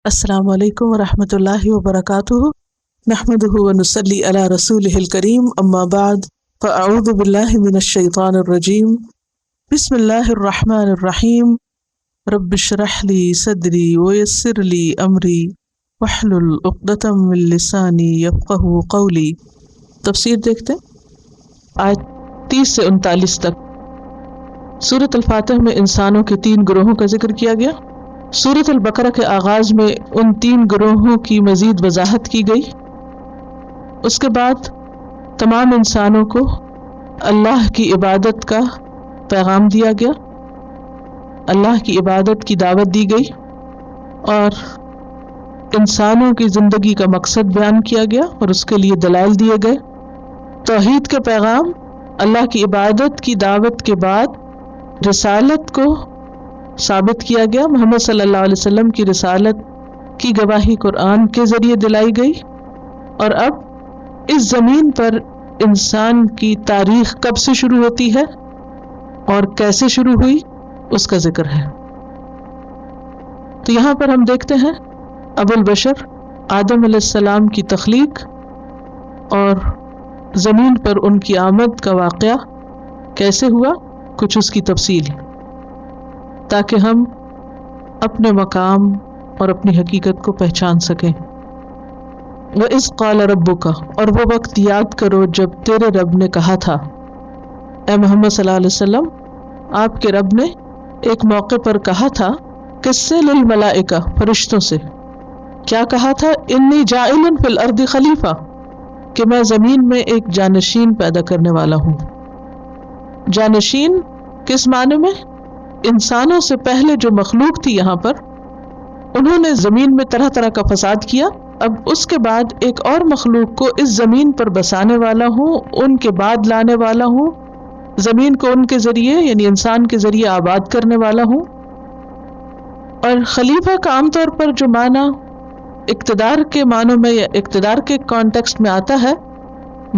السلام علیکم ورحمۃ اللہ وبرکاتہ، نحمدہ ونصلی علی رسولہ الکریم، اما بعد فاعوذ باللہ من الشیطان الرجیم، بسم اللہ الرحمن الرحیم، رب اشرح لی صدری ویسر لی امری واحلل عقدۃ من لسانی یفقہوا قولی۔ تفسیر دیکھتے ہیں آیت 30 سے 39 تک۔ سورۃ الفاتح میں انسانوں کے 3 گروہوں کا ذکر کیا گیا۔ سورۃ البقرہ کے آغاز میں ان 3 گروہوں کی مزید وضاحت کی گئی۔ اس کے بعد تمام انسانوں کو اللہ کی عبادت کا پیغام دیا گیا، اللہ کی عبادت کی دعوت دی گئی، اور انسانوں کی زندگی کا مقصد بیان کیا گیا اور اس کے لیے دلائل دیے گئے۔ توحید کے پیغام، اللہ کی عبادت کی دعوت کے بعد رسالت کو ثابت کیا گیا۔ محمد صلی اللہ علیہ وسلم کی رسالت کی گواہی قرآن کے ذریعے دلائی گئی، اور اب اس زمین پر انسان کی تاریخ کب سے شروع ہوتی ہے اور کیسے شروع ہوئی اس کا ذکر ہے۔ تو یہاں پر ہم دیکھتے ہیں ابو البشر آدم علیہ السلام کی تخلیق اور زمین پر ان کی آمد کا واقعہ کیسے ہوا، کچھ اس کی تفصیل، تاکہ ہم اپنے مقام اور اپنی حقیقت کو پہچان سکیں۔ وَإِذْ قَالَ رَبُّكَ، اور وہ وقت یاد کرو جب تیرے رب نے کہا تھا، اے محمد صلی اللہ علیہ وسلم، آپ کے رب نے ایک موقع پر کہا تھا، کس سے؟ للملائکہ، فرشتوں سے۔ کیا کہا تھا؟ انی جاعل فی الارض خلیفہ، کہ میں زمین میں ایک جانشین پیدا کرنے والا ہوں۔ جانشین کس معنی میں؟ انسانوں سے پہلے جو مخلوق تھی یہاں پر، انہوں نے زمین میں طرح طرح کا فساد کیا، اب اس کے بعد ایک اور مخلوق کو اس زمین پر بسانے والا ہوں، ان کے بعد لانے والا ہوں، زمین کو ان کے ذریعے یعنی انسان کے ذریعے آباد کرنے والا ہوں۔ اور خلیفہ کا عام طور پر جو معنی اقتدار کے معنوں میں یا اقتدار کے کانٹیکسٹ میں آتا ہے،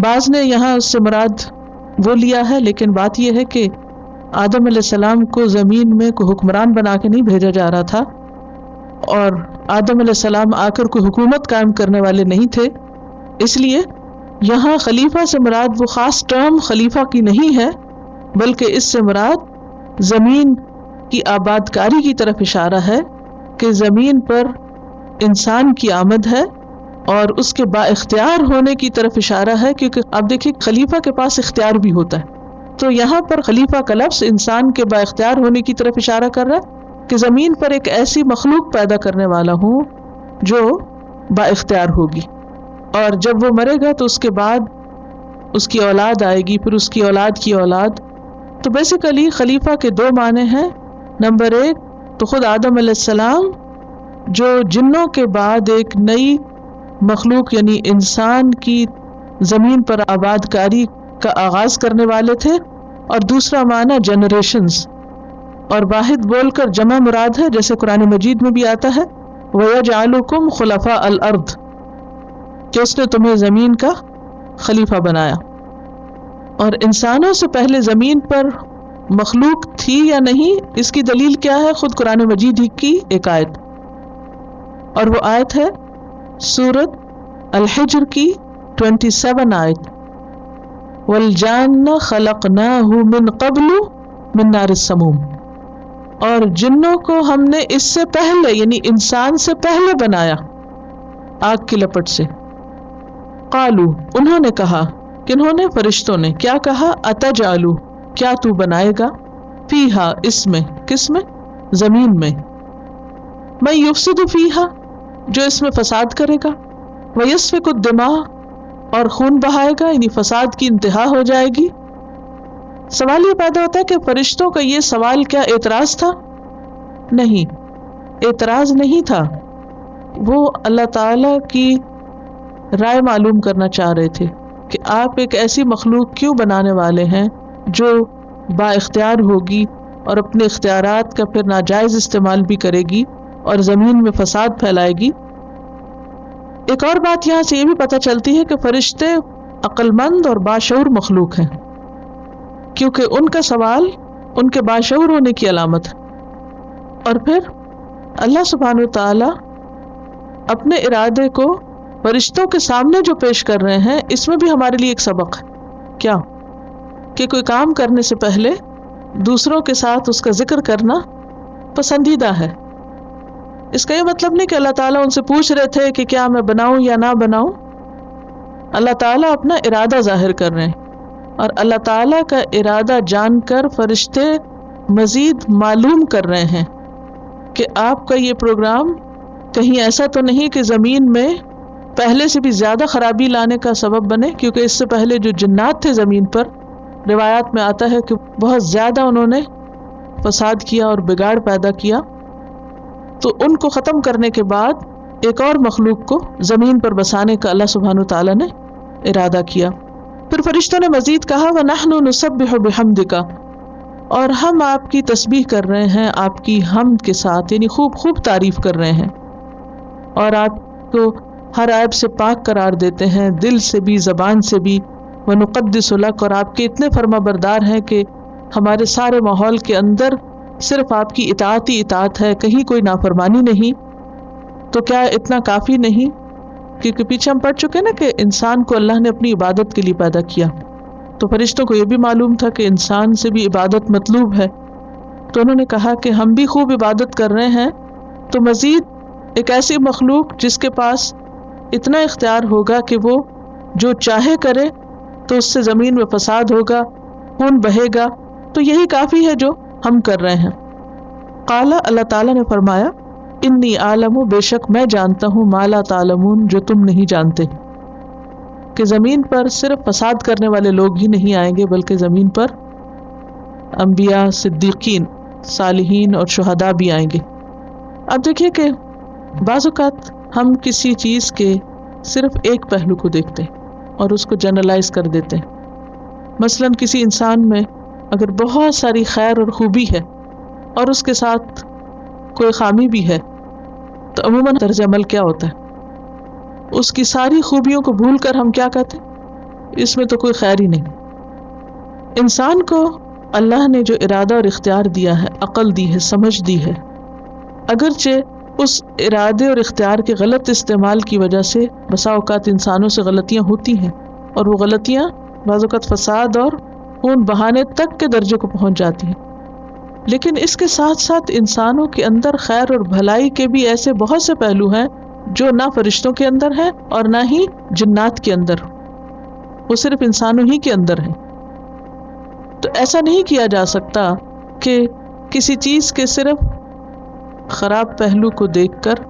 بعض نے یہاں اس سے مراد وہ لیا ہے، لیکن بات یہ ہے کہ آدم علیہ السلام کو زمین میں کوئی حکمران بنا کے نہیں بھیجا جا رہا تھا، اور آدم علیہ السلام آ کر کوئی حکومت قائم کرنے والے نہیں تھے، اس لیے یہاں خلیفہ سے مراد وہ خاص ٹرم خلیفہ کی نہیں ہے، بلکہ اس سے مراد زمین کی آباد کاری کی طرف اشارہ ہے کہ زمین پر انسان کی آمد ہے اور اس کے با اختیار ہونے کی طرف اشارہ ہے، کیونکہ آپ دیکھیں خلیفہ کے پاس اختیار بھی ہوتا ہے، تو یہاں پر خلیفہ کا لفظ انسان کے با اختیار ہونے کی طرف اشارہ کر رہا ہے کہ زمین پر ایک ایسی مخلوق پیدا کرنے والا ہوں جو با اختیار ہوگی، اور جب وہ مرے گا تو اس کے بعد اس کی اولاد آئے گی، پھر اس کی اولاد کی اولاد۔ تو بیسیکلی خلیفہ کے 2 معنی ہیں۔ نمبر 1 تو خود آدم علیہ السلام جو جنوں کے بعد ایک نئی مخلوق یعنی انسان کی زمین پر آباد کاری کا آغاز کرنے والے تھے، اور دوسرا معنی جنریشنز، اور واحد بول کر جمع مراد ہے، جیسے قرآن مجید میں بھی آتا ہے وَيَجْعَلُكُمْ خُلَفَاءَ الْأَرْضِ، کہ اس نے تمہیں زمین کا خلیفہ بنایا۔ اور انسانوں سے پہلے زمین پر مخلوق تھی یا نہیں، اس کی دلیل کیا ہے؟ خود قرآن مجید ہی کی ایک آیت، اور وہ آیت ہے سورۃ الحجر کی 27 آیت، وَالْجَانَّ خَلَقْنَاهُ مِنْ قَبْلُ مِنْ نَارِ السَّمُومِ، اور جنوں کو ہم نے اس سے پہلے یعنی انسان سے پہلے بنایا آگ کی لپٹ سے۔ قالو، انہوں نے کہا، کنہوں نے؟ فرشتوں نے۔ کیا کہا؟ اتجعلو، کیا تو بنائے گا، فیہا، اس میں، کس میں؟ زمین میں، من یفسد فیہا، جو اس میں فساد کرے گا، ویسفک الدماء، اور خون بہائے گا، یعنی فساد کی انتہا ہو جائے گی۔ سوال یہ پیدا ہوتا ہے کہ فرشتوں کا یہ سوال کیا اعتراض تھا؟ نہیں، اعتراض نہیں تھا، وہ اللہ تعالی کی رائے معلوم کرنا چاہ رہے تھے کہ آپ ایک ایسی مخلوق کیوں بنانے والے ہیں جو با اختیار ہوگی اور اپنے اختیارات کا پھر ناجائز استعمال بھی کرے گی اور زمین میں فساد پھیلائے گی۔ ایک اور بات یہاں سے یہ بھی پتہ چلتی ہے کہ فرشتے عقل مند اور باشعور مخلوق ہیں، کیونکہ ان کا سوال ان کے باشعور ہونے کی علامت ہے۔ اور پھر اللہ سبحانہ و تعالی اپنے ارادے کو فرشتوں کے سامنے جو پیش کر رہے ہیں، اس میں بھی ہمارے لیے ایک سبق ہے. کیا؟ کہ کوئی کام کرنے سے پہلے دوسروں کے ساتھ اس کا ذکر کرنا پسندیدہ ہے. اس کا یہ مطلب نہیں کہ اللہ تعالیٰ ان سے پوچھ رہے تھے کہ کیا میں بناؤں یا نہ بناؤں. اللہ تعالیٰ اپنا ارادہ ظاہر کر رہے ہیں، اور اللہ تعالیٰ کا ارادہ جان کر فرشتے مزید معلوم کر رہے ہیں کہ آپ کا یہ پروگرام کہیں ایسا تو نہیں کہ زمین میں پہلے سے بھی زیادہ خرابی لانے کا سبب بنے، کیونکہ اس سے پہلے جو جنات تھے زمین پر، روایات میں آتا ہے کہ بہت زیادہ انہوں نے فساد کیا اور بگاڑ پیدا کیا. تو ان کو ختم کرنے کے بعد ایک اور مخلوق کو زمین پر بسانے کا اللہ سبحانہ وتعالیٰ نے ارادہ کیا. پھر فرشتوں نے مزید کہا وَنَحْنُ نُسَبِّحُ بِحَمْدِكَ، اور ہم آپ کی تسبیح کر رہے ہیں آپ کی حمد کے ساتھ، یعنی خوب خوب تعریف کر رہے ہیں، اور آپ کو ہر عیب سے پاک قرار دیتے ہیں، دل سے بھی زبان سے بھی. وَنُقَدِّسُ لَكَ، اور آپ کے اتنے فرما بردار ہیں کہ ہمارے سارے ماحول کے اندر صرف آپ کی اطاعت ہی اطاعت ہے، کہیں کوئی نافرمانی نہیں. تو کیا اتنا کافی نہیں؟ کیونکہ پیچھے ہم پڑھ چکے نا کہ انسان کو اللہ نے اپنی عبادت کے لیے پیدا کیا، تو فرشتوں کو یہ بھی معلوم تھا کہ انسان سے بھی عبادت مطلوب ہے. تو انہوں نے کہا کہ ہم بھی خوب عبادت کر رہے ہیں، تو مزید ایک ایسی مخلوق جس کے پاس اتنا اختیار ہوگا کہ وہ جو چاہے کرے، تو اس سے زمین میں فساد ہوگا، خون بہے گا، تو یہی کافی ہے جو ہم کر رہے ہیں. قال، اللہ تعالیٰ نے فرمایا انی عالم، بے شک میں جانتا ہوں، ما لا تعلمون، جو تم نہیں جانتے. کہ زمین پر صرف فساد کرنے والے لوگ ہی نہیں آئیں گے، بلکہ زمین پر انبیاء، صدیقین، صالحین اور شہداء بھی آئیں گے. اب دیکھیے کہ بعض اوقات ہم کسی چیز کے صرف ایک پہلو کو دیکھتے ہیں اور اس کو جنرلائز کر دیتے ہیں. مثلاً کسی انسان میں اگر بہت ساری خیر اور خوبی ہے اور اس کے ساتھ کوئی خامی بھی ہے، تو عموماً طرز عمل کیا ہوتا ہے؟ اس کی ساری خوبیوں کو بھول کر ہم کیا کہتے ہیں؟ اس میں تو کوئی خیر ہی نہیں. انسان کو اللہ نے جو ارادہ اور اختیار دیا ہے، عقل دی ہے، سمجھ دی ہے، اگرچہ اس ارادے اور اختیار کے غلط استعمال کی وجہ سے بسا اوقات انسانوں سے غلطیاں ہوتی ہیں، اور وہ غلطیاں بعض اوقات فساد اور خون بہانے تک کے درجے کو پہنچ جاتی ہیں. لیکن اس کے ساتھ ساتھ انسانوں کے اندر خیر اور بھلائی کے بھی ایسے بہت سے پہلو ہیں جو نہ فرشتوں کے اندر ہیں اور نہ ہی جنات کے اندر، وہ صرف انسانوں ہی کے اندر ہیں. تو ایسا نہیں کیا جا سکتا کہ کسی چیز کے صرف خراب پہلو کو دیکھ کر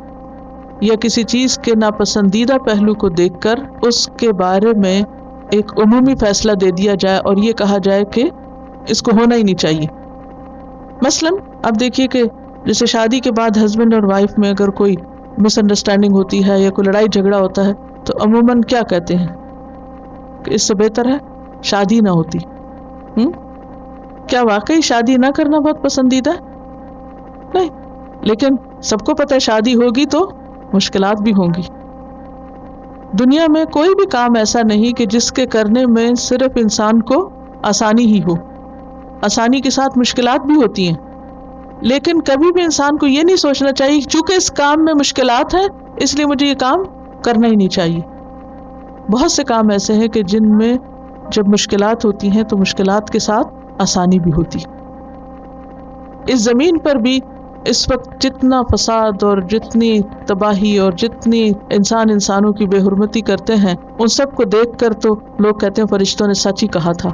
یا کسی چیز کے ناپسندیدہ پہلو کو دیکھ کر اس کے بارے میں ایک عمومی فیصلہ دے دیا جائے اور یہ کہا جائے کہ اس کو ہونا ہی نہیں چاہیے. مثلاً اب دیکھیے کہ جیسے شادی کے بعد ہسبینڈ اور وائف میں اگر کوئی مس انڈرسٹینڈنگ ہوتی ہے یا کوئی لڑائی جھگڑا ہوتا ہے، تو عموماً کیا کہتے ہیں کہ اس سے بہتر ہے شادی نہ ہوتی. کیا واقعی شادی نہ کرنا بہت پسندیدہ ہے؟ نہیں، لیکن سب کو پتہ ہے شادی ہوگی تو مشکلات بھی ہوں گی. دنیا میں کوئی بھی کام ایسا نہیں کہ جس کے کرنے میں صرف انسان کو آسانی ہی ہو. آسانی کے ساتھ مشکلات بھی ہوتی ہیں، لیکن کبھی بھی انسان کو یہ نہیں سوچنا چاہیے چونکہ اس کام میں مشکلات ہیں اس لیے مجھے یہ کام کرنا ہی نہیں چاہیے. بہت سے کام ایسے ہیں کہ جن میں جب مشکلات ہوتی ہیں تو مشکلات کے ساتھ آسانی بھی ہوتی. اس زمین پر بھی اس وقت جتنا فساد اور جتنی تباہی اور جتنی انسانوں کی بے حرمتی کرتے ہیں، ان سب کو دیکھ کر تو لوگ کہتے ہیں فرشتوں نے سچ ہی کہا تھا.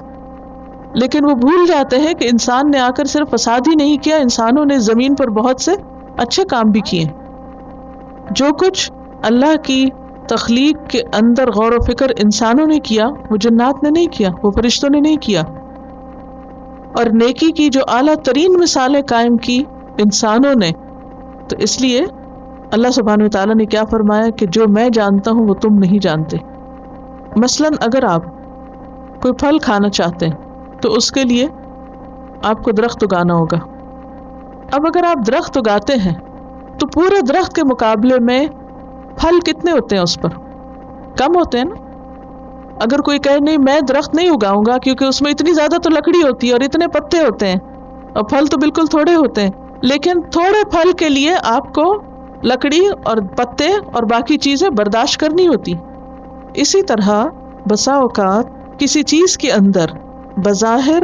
لیکن وہ بھول جاتے ہیں کہ انسان نے آ کر صرف فساد ہی نہیں کیا، انسانوں نے زمین پر بہت سے اچھے کام بھی کیے. جو کچھ اللہ کی تخلیق کے اندر غور و فکر انسانوں نے کیا، وہ جنات نے نہیں کیا، وہ فرشتوں نے نہیں کیا. اور نیکی کی جو اعلیٰ ترین مثالیں قائم کی انسانوں نے. تو اس لیے اللہ سبحانہ وتعالیٰ نے کیا فرمایا کہ جو میں جانتا ہوں وہ تم نہیں جانتے. مثلاً اگر آپ کوئی پھل کھانا چاہتے ہیں تو اس کے لیے آپ کو درخت اگانا ہوگا. اب اگر آپ درخت اگاتے ہیں تو پورے درخت کے مقابلے میں پھل کتنے ہوتے ہیں؟ اس پر کم ہوتے ہیں نا. اگر کوئی کہے نہیں میں درخت نہیں اگاؤں گا کیونکہ اس میں اتنی زیادہ تو لکڑی ہوتی ہے اور اتنے پتے ہوتے ہیں اور پھل تو بالکل تھوڑے ہوتے ہیں، لیکن تھوڑے پھل کے لیے آپ کو لکڑی اور پتے اور باقی چیزیں برداشت کرنی ہوتی. اسی طرح بسا اوقات کسی چیز کے اندر بظاہر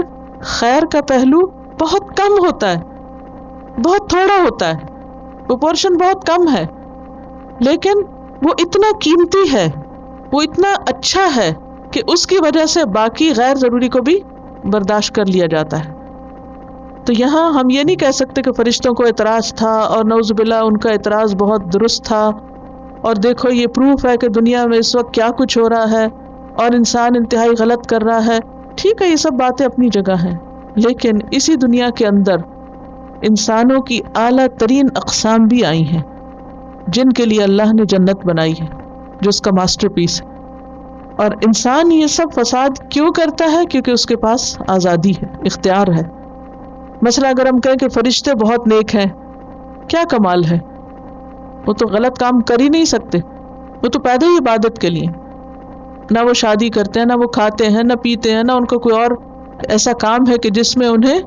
خیر کا پہلو بہت کم ہوتا ہے، بہت تھوڑا ہوتا ہے، پروپورشن بہت کم ہے، لیکن وہ اتنا قیمتی ہے، وہ اتنا اچھا ہے کہ اس کی وجہ سے باقی غیر ضروری کو بھی برداشت کر لیا جاتا ہے. تو یہاں ہم یہ نہیں کہہ سکتے کہ فرشتوں کو اعتراض تھا اور نعوذ باللہ ان کا اعتراض بہت درست تھا، اور دیکھو یہ پروف ہے کہ دنیا میں اس وقت کیا کچھ ہو رہا ہے اور انسان انتہائی غلط کر رہا ہے. ٹھیک ہے، یہ سب باتیں اپنی جگہ ہیں، لیکن اسی دنیا کے اندر انسانوں کی اعلیٰ ترین اقسام بھی آئی ہیں جن کے لیے اللہ نے جنت بنائی ہے جو اس کا ماسٹر پیس ہے. اور انسان یہ سب فساد کیوں کرتا ہے؟ کیونکہ اس کے پاس آزادی ہے، اختیار ہے. مثلا اگر ہم کہیں کہ فرشتے بہت نیک ہیں، کیا کمال ہے؟ وہ تو غلط کام کر ہی نہیں سکتے، وہ تو پیدا ہی عبادت کے لیے. نہ وہ شادی کرتے ہیں، نہ وہ کھاتے ہیں، نہ پیتے ہیں، نہ ان کو کوئی اور ایسا کام ہے کہ جس میں انہیں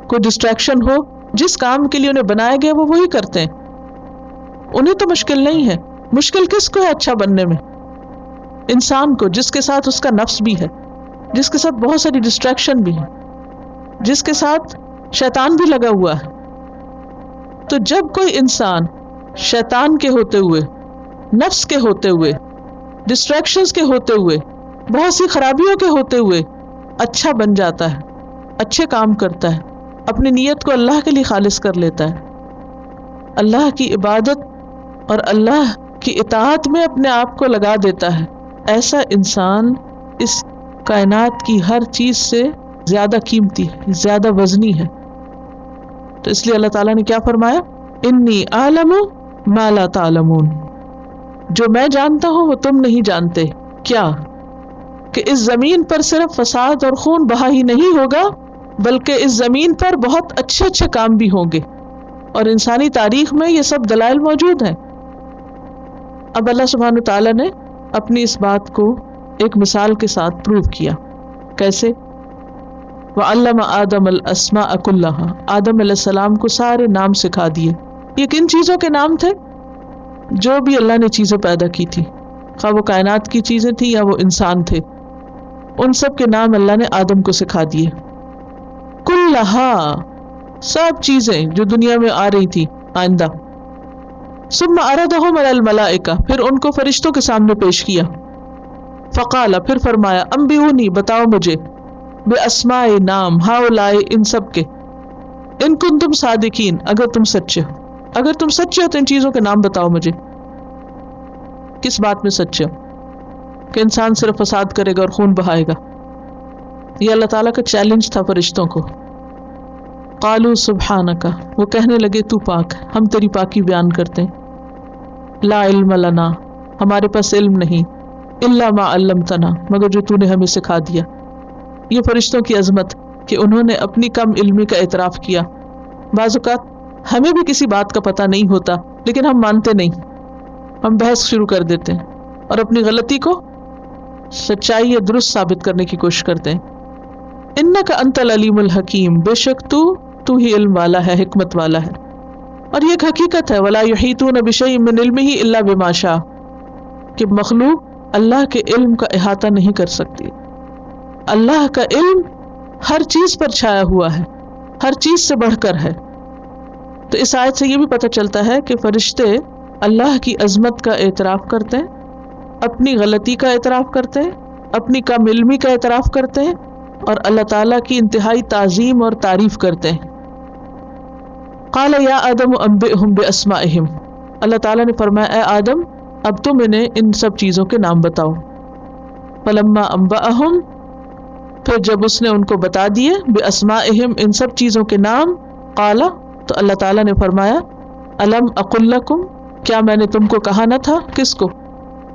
کوئی ڈسٹریکشن ہو. جس کام کے لیے انہیں بنایا گیا وہ وہی کرتے ہیں. انہیں تو مشکل نہیں ہے. مشکل کس کو ہے اچھا بننے میں؟ انسان کو، جس کے ساتھ اس کا نفس بھی ہے، جس کے ساتھ بہت ساری ڈسٹریکشن بھی ہے، جس کے ساتھ شیطان بھی لگا ہوا ہے. تو جب کوئی انسان شیطان کے ہوتے ہوئے، نفس کے ہوتے ہوئے، ڈسٹریکشنز کے ہوتے ہوئے، بہت سی خرابیوں کے ہوتے ہوئے اچھا بن جاتا ہے، اچھے کام کرتا ہے، اپنی نیت کو اللہ کے لیے خالص کر لیتا ہے، اللہ کی عبادت اور اللہ کی اطاعت میں اپنے آپ کو لگا دیتا ہے، ایسا انسان اس کائنات کی ہر چیز سے زیادہ قیمتی ہے، زیادہ وزنی ہے. تو اس لیے اللہ تعالیٰ نے کیا فرمایا؟ انی اعلم ما لا تعلمون، جو میں جانتا ہوں وہ تم نہیں جانتے. کیا؟ کہ اس زمین پر صرف فساد اور خون بہا ہی نہیں ہوگا، بلکہ اس زمین پر بہت اچھے اچھے کام بھی ہوں گے، اور انسانی تاریخ میں یہ سب دلائل موجود ہیں. اب اللہ سبحانہ تعالیٰ نے اپنی اس بات کو ایک مثال کے ساتھ پروو کیا. کیسے؟ وَعَلَّمَ آدَمَ الْأَسْمَاءَ كُلَّهَا، آدم علیہ السلام کو سارے نام سکھا دیے. یہ کن چیزوں کے نام تھے؟ جو بھی اللہ نے چیزیں پیدا کی تھی، خواہ وہ کائنات کی چیزیں تھیں یا وہ انسان تھے، ان سب کے نام اللہ نے آدم کو سکھا دیے. كُلَّهَا، سب چیزیں جو دنیا میں آ رہی تھی آئندہ. ثم عرضهم على الملائکہ، پھر ان کو فرشتوں کے سامنے پیش کیا. فقال، پھر فرمایا، انبئونی، بتاؤ مجھے، باسماء، نام، ہؤلاء، ان سب کے، ان کنتم صادقین، اگر تم سچے ہو. اگر تم سچے ہو تو ان چیزوں کے نام بتاؤ مجھے. کس بات میں سچے ہو؟ کہ انسان صرف فساد کرے گا اور خون بہائے گا. یہ اللہ تعالیٰ کا چیلنج تھا فرشتوں کو. قالوا سبحانک، وہ کہنے لگے تو پاک، ہم تیری پاکی بیان کرتے ہیں. لا علم لنا، ہمارے پاس علم نہیں، الا ما علمتنا، مگر جو تو نے ہمیں سکھا دیا. یہ فرشتوں کی عظمت کہ انہوں نے اپنی کم علمی کا اعتراف کیا. بعض اوقات ہمیں بھی کسی بات کا پتہ نہیں ہوتا، لیکن ہم مانتے نہیں، ہم بحث شروع کر دیتے ہیں اور اپنی غلطی کو سچائی یا درست ثابت کرنے کی کوشش کرتے ہیں. انک انت العلیم الحکیم، بے شک تو ہی علم والا ہے، حکمت والا ہے. اور یہ ایک حقیقت ہے، ولا یحیطون بشیء من علمہ الا بما شاء، کہ مخلوق اللہ کے علم کا احاطہ نہیں کر سکتی. اللہ کا علم ہر چیز پر چھایا ہوا ہے، ہر چیز سے بڑھ کر ہے. تو اس آیت سے یہ بھی پتہ چلتا ہے کہ فرشتے اللہ کی عظمت کا اعتراف کرتے ہیں، اپنی غلطی کا اعتراف کرتے ہیں، اپنی کم علمی کا اعتراف کرتے ہیں، اور اللہ تعالیٰ کی انتہائی تعظیم اور تعریف کرتے ہیں. قال یا آدم انبئہم باسمائہم، اللہ تعالیٰ نے فرمایا اے آدم اب تم انہیں ان سب چیزوں کے نام بتاؤ. فلما انبأہم، پھر جب اس نے ان کو بتا دیے، باسمائہم، ان سب چیزوں کے نام، قال، تو اللہ تعالیٰ نے فرمایا الم اقل لکم، کیا میں نے تم کو کہا نہ تھا؟ کس کو؟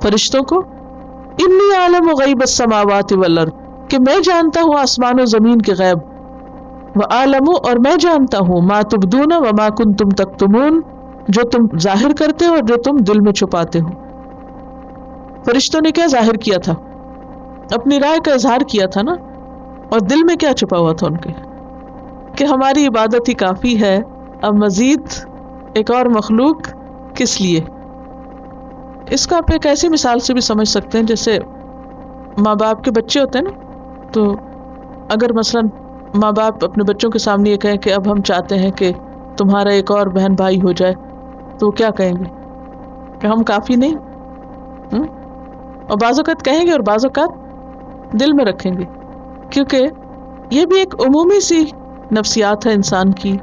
فرشتوں کو. انی اعلم غیب السماوات والارض، کہ میں جانتا ہوں آسمان و زمین کے غیب. وَأَعْلَمُ، اور میں جانتا ہوں، مَا تُبْدُونَ وَمَا كُنْتُمْ تَكْتُمُونَ، جو تم ظاہر کرتے ہو اور جو تم دل میں چھپاتے ہو. فرشتوں نے کیا ظاہر کیا تھا؟ اپنی رائے کا اظہار کیا تھا نا. اور دل میں کیا چھپا ہوا تھا ان کے؟ کہ ہماری عبادت ہی کافی ہے، اب مزید ایک اور مخلوق کس لیے؟ اس کا آپ ایک ایسی مثال سے بھی سمجھ سکتے ہیں، جیسے ماں باپ کے بچے ہوتے ہیں نا، تو اگر مثلاً ماں باپ اپنے بچوں کے سامنے یہ کہیں کہ اب ہم چاہتے ہیں کہ تمہارا ایک اور بہن بھائی ہو جائے، تو وہ کیا کہیں گے کہ ہم کافی نہیں؟ اور بعض اوقات کہیں گے اور بعض اوقات دل میں رکھیں گے، کیونکہ یہ بھی ایک عمومی سی نفسیات ہے انسان کی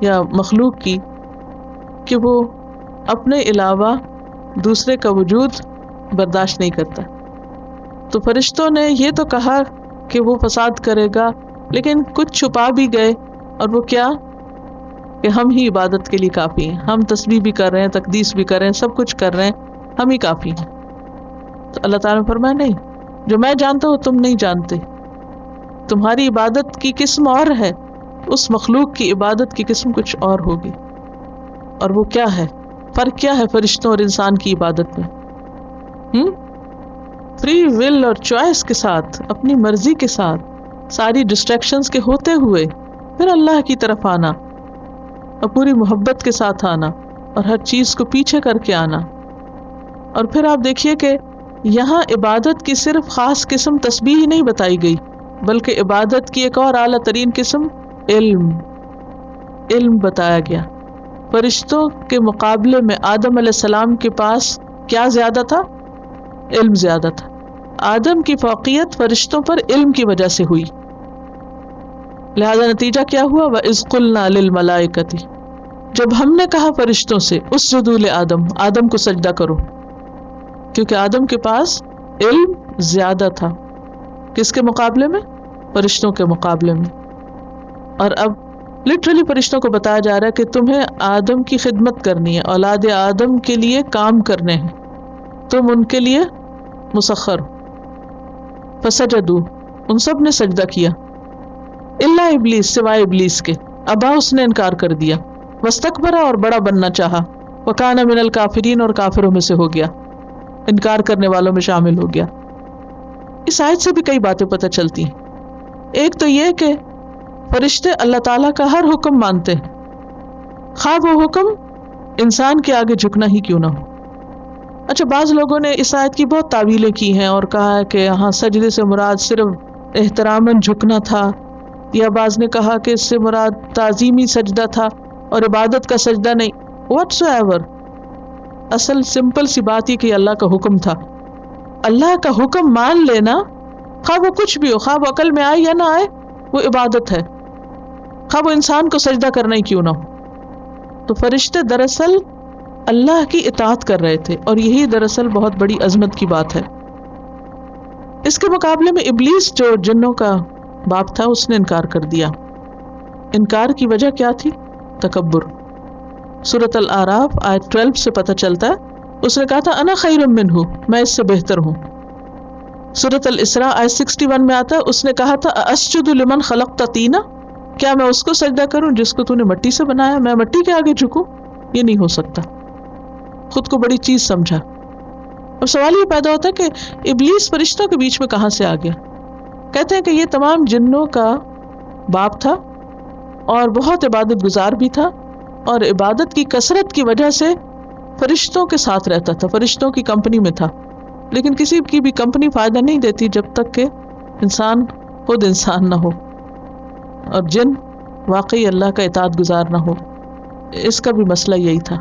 یا مخلوق کی کہ وہ اپنے علاوہ دوسرے کا وجود برداشت نہیں کرتا. تو فرشتوں نے یہ تو کہا کہ وہ فساد کرے گا، لیکن کچھ چھپا بھی گئے، اور وہ کیا کہ ہم ہی عبادت کے لیے کافی ہیں، ہم تسبیح بھی کر رہے ہیں، تقدیس بھی کر رہے ہیں، سب کچھ کر رہے ہیں، ہم ہی کافی ہیں. تو اللہ تعالیٰ نے فرمایا نہیں، جو میں جانتا ہوں تم نہیں جانتے، تمہاری عبادت کی قسم اور ہے، اس مخلوق کی عبادت کی قسم کچھ اور ہوگی. اور وہ کیا ہے؟ فرق کیا ہے فرشتوں اور انسان کی عبادت میں؟ فری ول اور چوائس کے ساتھ، اپنی مرضی کے ساتھ، ساری ڈسٹریکشنز کے ہوتے ہوئے پھر اللہ کی طرف آنا اور پوری محبت کے ساتھ آنا اور ہر چیز کو پیچھے کر کے آنا. اور پھر آپ دیکھیے کہ یہاں عبادت کی صرف خاص قسم تسبیح ہی نہیں بتائی گئی، بلکہ عبادت کی ایک اور اعلیٰ ترین قسم علم بتایا گیا. فرشتوں کے مقابلے میں آدم علیہ السلام کے پاس کیا زیادہ تھا؟ علم زیادہ تھا. آدم کی فوقیت فرشتوں پر علم کی وجہ سے ہوئی، لہذا نتیجہ کیا ہوا؟ وَإِذْ قُلْنَا لِلْمَلَائِكَةِ، جب ہم نے کہا فرشتوں سے اسجدوا لآدم، آدم کو سجدہ کرو، کیونکہ آدم کے پاس علم زیادہ تھا. کس کے مقابلے میں؟ فرشتوں کے مقابلے میں. اور اب لٹرلی فرشتوں کو بتایا جا رہا ہے کہ تمہیں آدم کی خدمت کرنی ہے، اولاد آدم کے لیے کام کرنے ہیں، تم ان کے لیے مسخر ہو. فسجدوا، ان سب نے سجدہ کیا، الا ابلیس، سوائے ابلیس کے، ابا، اس نے انکار کر دیا، واستکبر، اور بڑا بننا چاہا، وکان من الکافرین، اور کافروں میں سے ہو گیا، انکار کرنے والوں میں شامل ہو گیا. اس آیت سے بھی کئی باتیں پتہ چلتی ہیں. ایک تو یہ کہ فرشتے اللہ تعالیٰ کا ہر حکم مانتے ہیں، خواہ وہ حکم انسان کے آگے جھکنا ہی کیوں نہ ہو. اچھا، بعض لوگوں نے اس آیت کی بہت تعویلیں کی ہیں اور کہا ہے کہ یہاں سجدے سے مراد صرف احتراماً جھکنا تھا، یا بعض نے کہا کہ اس سے مراد تعظیمی سجدہ تھا اور عبادت کا سجدہ نہیں. واٹس ایور، اصل سمپل سی بات یہ کہ اللہ کا حکم تھا. اللہ کا حکم مان لینا، خواہ وہ کچھ بھی ہو، خواہ وہ عقل میں آئے یا نہ آئے، وہ عبادت ہے، خواہ وہ انسان کو سجدہ کرنا ہی کیوں نہ ہو. تو فرشتے دراصل اللہ کی اطاعت کر رہے تھے، اور یہی دراصل بہت بڑی عظمت کی بات ہے. اس کے مقابلے میں ابلیس، جو جنوں کا باپ تھا، اس نے انکار کر دیا. انکار کی وجہ کیا تھی؟ تکبر. سورۃ الاعراف آیت 12 سے پتہ چلتا ہے اس نے کہا تھا انا خیر منہ، میں اس سے بہتر ہوں. سورۃ الاسراء آیت 61 میں آتا ہے اس نے کہا تھا اسجد لمن خلقت طینا، کیا میں اس کو سجدہ کروں جس کو تو نے مٹی سے بنایا، میں مٹی کے آگے جھکوں؟ یہ نہیں ہو سکتا. خود کو بڑی چیز سمجھا. اب سوال یہ پیدا ہوتا ہے کہ ابلیس فرشتوں کے بیچ میں کہاں سے آ گیا؟ کہتے ہیں کہ یہ تمام جنوں کا باپ تھا اور بہت عبادت گزار بھی تھا، اور عبادت کی کثرت کی وجہ سے فرشتوں کے ساتھ رہتا تھا، فرشتوں کی کمپنی میں تھا. لیکن کسی کی بھی کمپنی فائدہ نہیں دیتی جب تک کہ انسان خود انسان نہ ہو اور جن واقعی اللہ کا اطاعت گزار نہ ہو. اس کا بھی مسئلہ یہی تھا.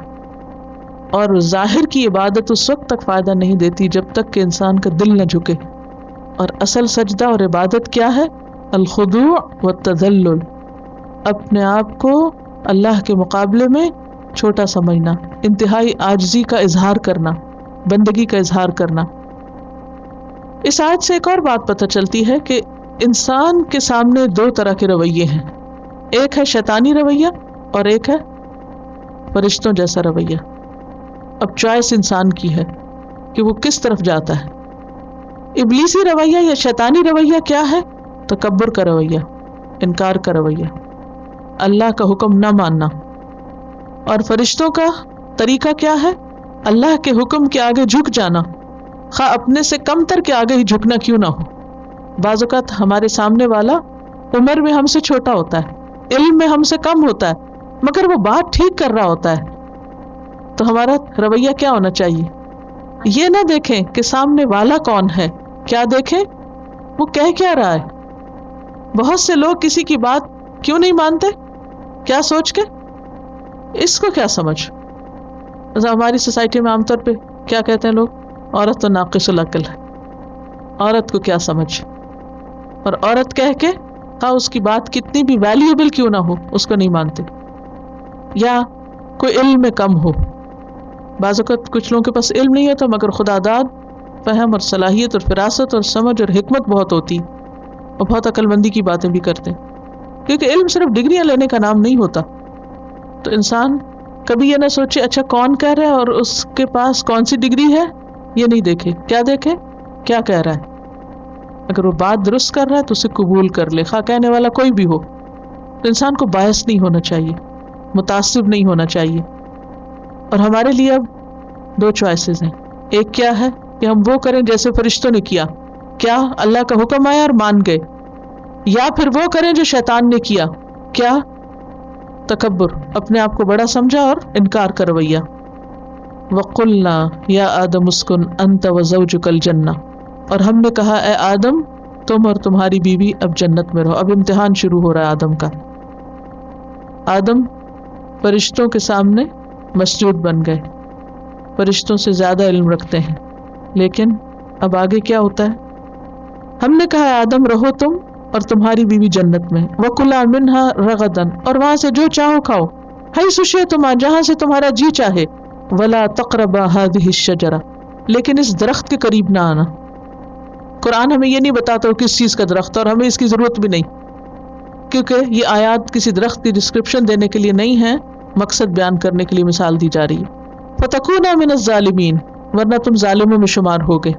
اور ظاہر کی عبادت اس وقت تک فائدہ نہیں دیتی جب تک کہ انسان کا دل نہ جھکے. اور اصل سجدہ اور عبادت کیا ہے؟ الخضوع والتذلل، اپنے آپ کو اللہ کے مقابلے میں چھوٹا سمجھنا، انتہائی عاجزی کا اظہار کرنا، بندگی کا اظہار کرنا. اس آیت سے ایک اور بات پتہ چلتی ہے کہ انسان کے سامنے دو طرح کے رویے ہیں، ایک ہے شیطانی رویہ اور ایک ہے فرشتوں جیسا رویہ. اب چوائس انسان کی ہے کہ وہ کس طرف جاتا ہے. ابلیسی رویہ یا شیطانی رویہ کیا ہے؟ تکبر کا رویہ، انکار کا رویہ، اللہ کا حکم نہ ماننا. اور فرشتوں کا طریقہ کیا ہے؟ اللہ کے حکم کے آگے جھک جانا، خواہ اپنے سے کم تر کے آگے ہی جھکنا کیوں نہ ہو. بعض اوقات ہمارے سامنے والا عمر میں ہم سے چھوٹا ہوتا ہے، علم میں ہم سے کم ہوتا ہے، مگر وہ بات ٹھیک کر رہا ہوتا ہے، تو ہمارا رویہ کیا ہونا چاہیے؟ یہ نہ دیکھیں کہ سامنے والا کون ہے، کیا دیکھیں وہ کہہ کیا رہا ہے۔ بہت سے لوگ کسی کی بات کیوں نہیں مانتے؟ کیا سوچ کے؟ اس کو کیا سمجھ؟ ہماری سوسائٹی میں عام طور پہ کیا کہتے ہیں لوگ؟ عورت تو ناقص العقل ہے، عورت کو کیا سمجھ؟ اور عورت کہہ کے ہاں اس کی بات کتنی بھی ویلیوبل کیوں نہ ہو اس کو نہیں مانتے، یا کوئی علم میں کم ہو۔ بعض اوقات کچھ لوگوں کے پاس علم نہیں ہوتا مگر خدا داد فہم اور صلاحیت اور فراست اور سمجھ اور حکمت بہت ہوتی، اور بہت عقل مندی کی باتیں بھی کرتے ہیں، کیونکہ علم صرف ڈگریاں لینے کا نام نہیں ہوتا۔ تو انسان کبھی یہ نہ سوچے اچھا کون کہہ رہا ہے اور اس کے پاس کون سی ڈگری ہے، یہ نہیں دیکھے، کیا دیکھے کیا کہہ رہا ہے۔ اگر وہ بات درست کر رہا ہے تو اسے قبول کر لے، خواہ کہنے والا کوئی بھی ہو۔ تو انسان کو باعث نہیں ہونا چاہیے، متعصب نہیں ہونا چاہیے۔ اور ہمارے لیے اب دو چوائسیز ہیں، ایک کیا ہے کہ ہم وہ کریں جیسے فرشتوں نے کیا، کیا اللہ کا حکم آیا اور مان گئے، یا پھر وہ کریں جو شیطان نے کیا، کیا تکبر، اپنے آپ کو بڑا سمجھا اور انکار کا رویہ۔ وَقُلْنَا يَا آدَمُ اسْكُنْ أَنْتَ وَزَوْجُكَ الْجَنَّةَ، اور ہم نے کہا اے آدم تم اور تمہاری بیوی اب جنت میں رہو۔ اب امتحان شروع ہو رہا ہے آدم کا۔ آدم فرشتوں کے سامنے مسجود بن گئے، فرشتوں سے زیادہ علم رکھتے ہیں، لیکن اب آگے کیا ہوتا ہے؟ ہم نے کہا اے آدم رہو تم اور تمہاری بیوی جنت میں، وَكُلَا مِنْهَا رَغَدًا، اور وہاں سے جو چاہو کھاؤ، حَيْثُ شِئْتُمَا، جہاں سے تمہارا جی چاہے، وَلَا تَقْرَبَا هَذِهِ الشَّجَرَةَ، لیکن اس درخت کے قریب نہ آنا۔ قرآن ہمیں یہ نہیں بتاتا وہ کس چیز کا درخت ہے، اور ہمیں اس کی ضرورت بھی نہیں، کیونکہ یہ آیات کسی درخت کی ڈسکرپشن دینے کے لیے نہیں ہے، مقصد بیان کرنے کے لیے مثال دی جا رہی ہے۔ فَتَكُونَا مِنَ الظَّالِمِينَ، ورنہ تم ظالموں میں شمار ہوگے۔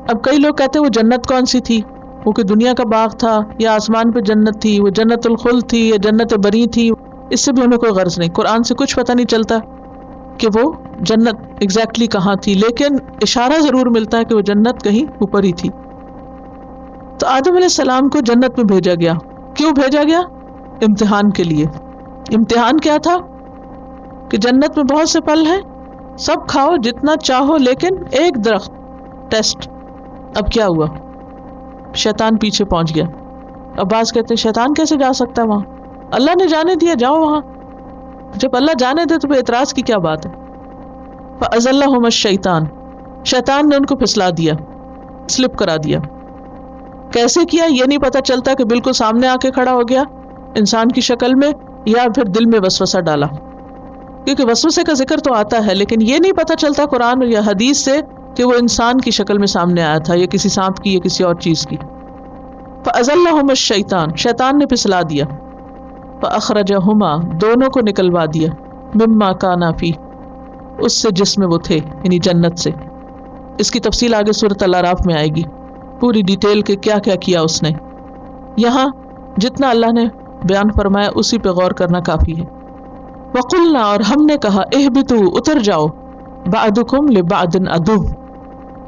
اب کئی لوگ کہتے ہیں وہ جنت کون سی تھی؟ وہ کہ دنیا کا باغ تھا، یا آسمان پہ جنت تھی، وہ جنت الخلد تھی یا جنت بری تھی؟ اس سے بھی ہمیں کوئی غرض نہیں، قرآن سے کچھ پتہ نہیں چلتا کہ وہ جنت ایگزیکٹلی کہاں تھی، لیکن اشارہ ضرور ملتا ہے کہ وہ جنت کہیں اوپر ہی تھی۔ تو آدم علیہ السلام کو جنت میں بھیجا گیا، کیوں بھیجا گیا؟ امتحان کے لیے۔ امتحان کیا تھا؟ کہ جنت میں بہت سے پھل ہیں، سب کھاؤ جتنا چاہو، لیکن ایک درخت ٹیسٹ۔ اب کیا ہوا؟ شیطان پیچھے پہنچ گیا۔ عباس کہتے ہیں شیطان کیسے جا سکتا ہے وہاں؟ اللہ نے جانے دیا، جاؤ وہاں۔ جب اللہ جانے دے تو پھر اعتراض کی کیا بات ہے؟ فَأَزَلَّهُمَا الشَّيْطَانُ، شیطان نے ان کو پھسلا دیا، سلپ کرا دیا۔ کیسے کیا یہ نہیں پتہ چلتا کہ بالکل سامنے آ کے کھڑا ہو گیا انسان کی شکل میں، یا پھر دل میں وسوسہ ڈالا، کیونکہ وسوسے کا ذکر تو آتا ہے لیکن یہ نہیں پتہ چلتا قرآن یا حدیث سے کہ وہ انسان کی شکل میں سامنے آیا تھا، یا کسی سانپ کی یا کسی اور چیز کی۔ فَأَزَلَّهُمَا الشَّيْطَانُ، شیطان نے پھسلا دیا۔ فَأَخْرَجَهُمَا، دونوں کو نکلوا دیا، مِمَّا كَانَا فِيهِ، اس سے جس میں وہ تھے، یعنی جنت سے۔ اس کی تفصیل آگے سورۃ الاعراف میں آئے گی، پوری ڈیٹیل کے کیا کیا کیا اس نے۔ یہاں جتنا اللہ نے بیان فرمایا اسی پہ غور کرنا کافی ہے۔ وَقُلْنَا، اور ہم نے کہا، اِهْبِطُوا، اتر جاؤ، بَعْضُكُمْ لِبَعْضٍ عَدُوٌّ،